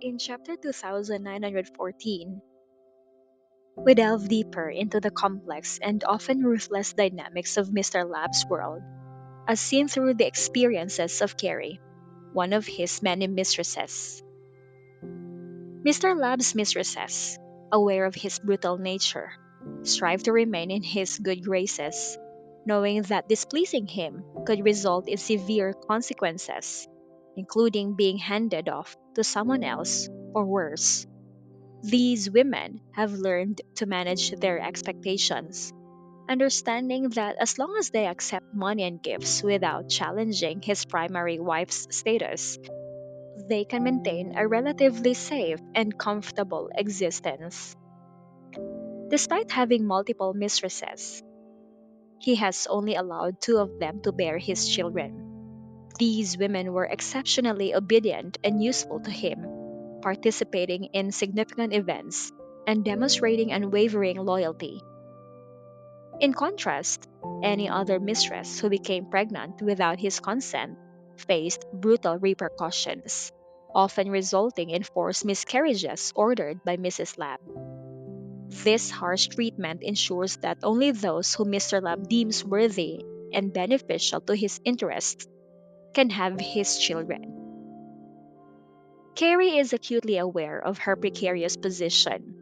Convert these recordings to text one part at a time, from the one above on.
In chapter 2914, we delve deeper into the complex and often ruthless dynamics of Mr. Lab's world, as seen through the experiences of Carrie, one of his many mistresses. Mr. Lab's mistresses, aware of his brutal nature, strive to remain in his good graces, knowing that displeasing him could result in severe consequences, including being handed off to someone else or worse. These women have learned to manage their expectations, understanding that as long as they accept money and gifts without challenging his primary wife's status, they can maintain a relatively safe and comfortable existence. Despite having multiple mistresses, he has only allowed two of them to bear his children. These women were exceptionally obedient and useful to him, participating in significant events and demonstrating unwavering loyalty. In contrast, any other mistress who became pregnant without his consent faced brutal repercussions, often resulting in forced miscarriages ordered by Mrs. Lab. This harsh treatment ensures that only those whom Mr. Lab deems worthy and beneficial to his interests can have his children. Carrie is acutely aware of her precarious position.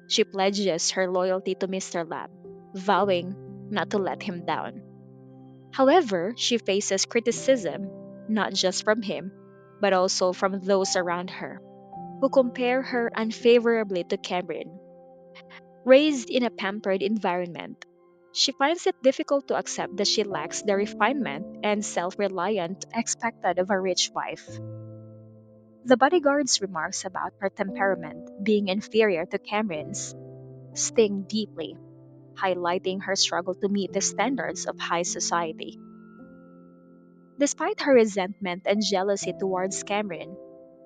She pledges her loyalty to Mr. Lab, vowing not to let him down. However, she faces criticism, not just from him, but also from those around her, who compare her unfavorably to Cameron. Raised in a pampered environment, she finds it difficult to accept that she lacks the refinement and self reliance expected of a rich wife. The bodyguard's remarks about her temperament being inferior to Cameron's sting deeply, highlighting her struggle to meet the standards of high society. Despite her resentment and jealousy towards Cameron,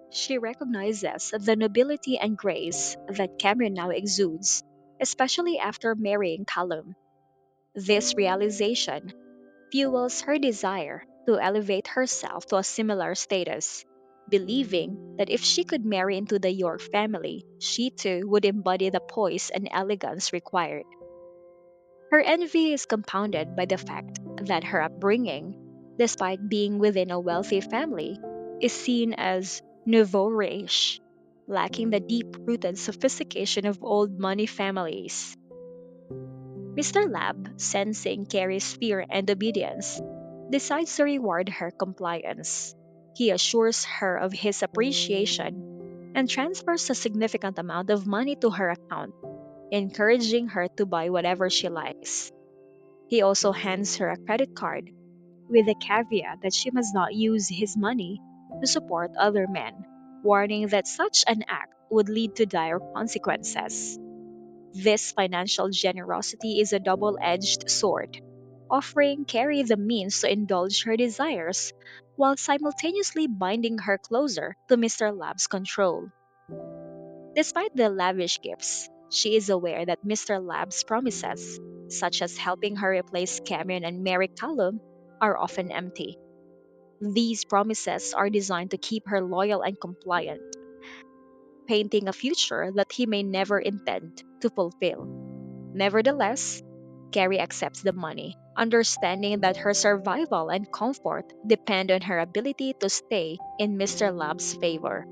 she recognizes the nobility and grace that Cameron now exudes, especially after marrying Callum. This realization fuels her desire to elevate herself to a similar status, believing that if she could marry into the York family, she too would embody the poise and elegance required. Her envy is compounded by the fact that her upbringing, despite being within a wealthy family, is seen as nouveau riche, lacking the deep rooted sophistication of old money families. Mr. Lab, sensing Carrie's fear and obedience, decides to reward her compliance. He assures her of his appreciation and transfers a significant amount of money to her account, encouraging her to buy whatever she likes. He also hands her a credit card with the caveat that she must not use his money to support other men, warning that such an act would lead to dire consequences. This financial generosity is a double edged sword, offering Carrie the means to indulge her desires while simultaneously binding her closer to Mr. Lab's control. Despite the lavish gifts, she is aware that Mr. Lab's promises, such as helping her replace Cameron and marry Callum, are often empty. These promises are designed to keep her loyal and compliant, painting a future that he may never intend to fulfill. Nevertheless, Carrie accepts the money, understanding that her survival and comfort depend on her ability to stay in Mr. Lab's favor.